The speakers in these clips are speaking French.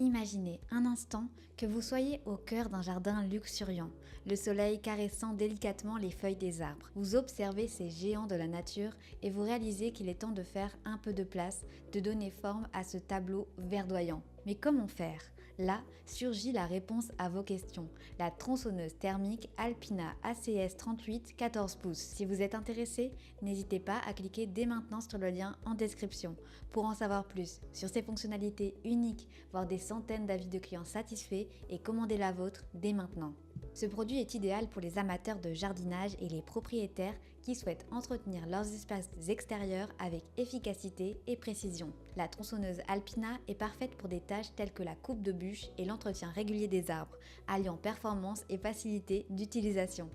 Imaginez un instant que vous soyez au cœur d'un jardin luxuriant, le soleil caressant délicatement les feuilles des arbres. Vous observez ces géants de la nature et vous réalisez qu'il est temps de faire un peu de place, de donner forme à ce tableau verdoyant. Mais comment faire? Là surgit la réponse à vos questions, la tronçonneuse thermique Alpina ACS 38 14 pouces. Si vous êtes intéressé, n'hésitez pas à cliquer dès maintenant sur le lien en description pour en savoir plus sur ses fonctionnalités uniques, voir des centaines d'avis de clients satisfaits et commander la vôtre dès maintenant. Ce produit est idéal pour les amateurs de jardinage et les propriétaires qui souhaitent entretenir leurs espaces extérieurs avec efficacité et précision. La tronçonneuse Alpina est parfaite pour des tâches telles que la coupe de bûches et l'entretien régulier des arbres, alliant performance et facilité d'utilisation.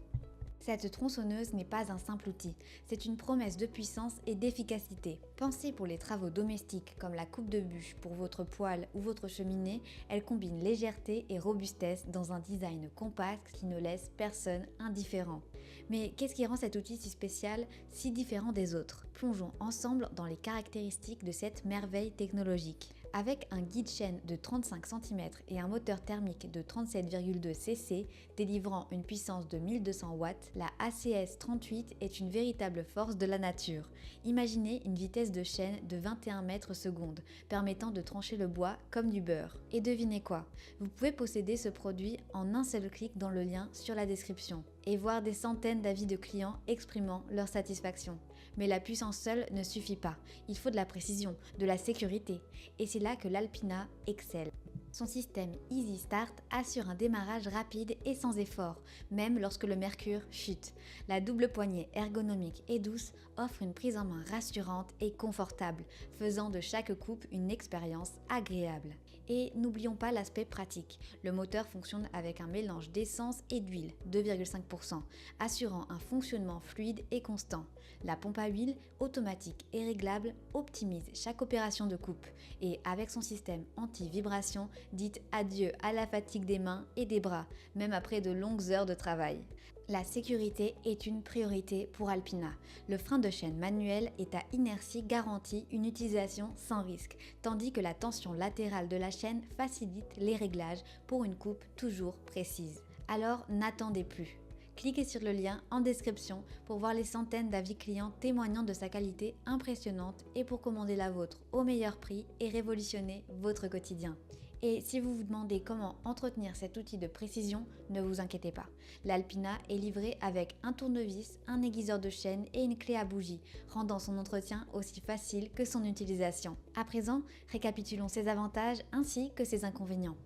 Cette tronçonneuse n'est pas un simple outil, c'est une promesse de puissance et d'efficacité. Pensée pour les travaux domestiques comme la coupe de bûche pour votre poêle ou votre cheminée, elle combine légèreté et robustesse dans un design compact qui ne laisse personne indifférent. Mais qu'est-ce qui rend cet outil si spécial, si différent des autres? Plongeons ensemble dans les caractéristiques de cette merveille technologique. Avec un guide chaîne de 35 cm et un moteur thermique de 37,2 cc délivrant une puissance de 1200 watts, la ACS 38 est une véritable force de la nature. Imaginez une vitesse de chaîne de 21 mètres secondes, permettant de trancher le bois comme du beurre. Et devinez quoi? Vous pouvez posséder ce produit en un seul clic dans le lien sur la description et voir des centaines d'avis de clients exprimant leur satisfaction. Mais la puissance seule ne suffit pas, il faut de la précision, de la sécurité, et c'est là que l'Alpina excelle. Son système Easy Start assure un démarrage rapide et sans effort, même lorsque le mercure chute. La double poignée ergonomique et douce offre une prise en main rassurante et confortable, faisant de chaque coupe une expérience agréable. Et n'oublions pas l'aspect pratique. Le moteur fonctionne avec un mélange d'essence et d'huile, 2,5%, assurant un fonctionnement fluide et constant. La pompe à huile, automatique et réglable, optimise chaque opération de coupe. Et avec son système anti-vibration, dites adieu à la fatigue des mains et des bras, même après de longues heures de travail. La sécurité est une priorité pour Alpina. Le frein de chaîne manuel est à inertie garantit une utilisation sans risque, tandis que la tension latérale de la chaîne facilite les réglages pour une coupe toujours précise. Alors n'attendez plus. Cliquez sur le lien en description pour voir les centaines d'avis clients témoignant de sa qualité impressionnante et pour commander la vôtre au meilleur prix et révolutionner votre quotidien. Et si vous vous demandez comment entretenir cet outil de précision, ne vous inquiétez pas. L'Alpina est livré avec un tournevis, un aiguiseur de chaîne et une clé à bougie, rendant son entretien aussi facile que son utilisation. À présent, récapitulons ses avantages ainsi que ses inconvénients.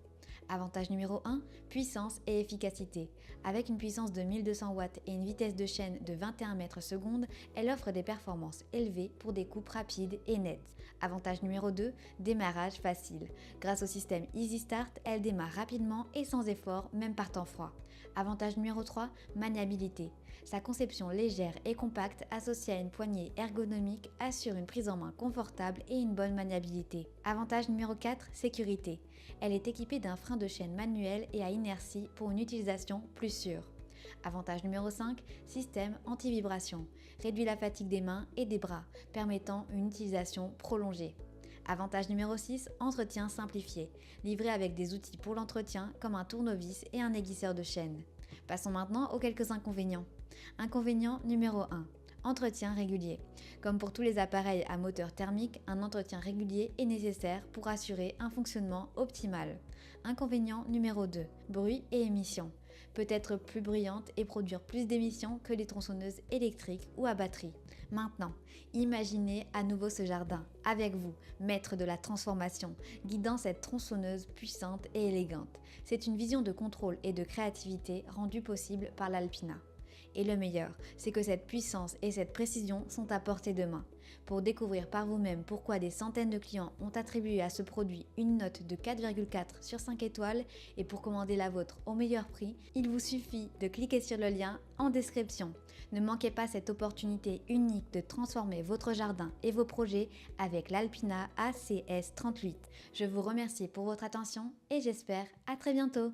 Avantage numéro 1, puissance et efficacité. Avec une puissance de 1200 watts et une vitesse de chaîne de 21 mètres secondes, elle offre des performances élevées pour des coupes rapides et nettes. Avantage numéro 2, démarrage facile. Grâce au système Easy Start, elle démarre rapidement et sans effort, même par temps froid. Avantage numéro 3, maniabilité. Sa conception légère et compacte associée à une poignée ergonomique assure une prise en main confortable et une bonne maniabilité. Avantage numéro 4, sécurité. Elle est équipée d'un frein de chaîne manuel et à inertie pour une utilisation plus sûre. Avantage numéro 5, système anti-vibration. Réduit la fatigue des mains et des bras, permettant une utilisation prolongée. Avantage numéro 6, entretien simplifié. Livré avec des outils pour l'entretien comme un tournevis et un aiguiseur de chaîne. Passons maintenant aux quelques inconvénients. Inconvénient numéro 1. Entretien régulier. Comme pour tous les appareils à moteur thermique, un entretien régulier est nécessaire pour assurer un fonctionnement optimal. Inconvénient numéro 2. Bruit et émissions. Peut être plus bruyante et produire plus d'émissions que les tronçonneuses électriques ou à batterie. Maintenant, imaginez à nouveau ce jardin, avec vous, maître de la transformation, guidant cette tronçonneuse puissante et élégante. C'est une vision de contrôle et de créativité rendue possible par l'Alpina. Et le meilleur, c'est que cette puissance et cette précision sont à portée de main. Pour découvrir par vous-même pourquoi des centaines de clients ont attribué à ce produit une note de 4,4 sur 5 étoiles et pour commander la vôtre au meilleur prix, il vous suffit de cliquer sur le lien en description. Ne manquez pas cette opportunité unique de transformer votre jardin et vos projets avec l'Alpina ACS 38. Je vous remercie pour votre attention et j'espère à très bientôt.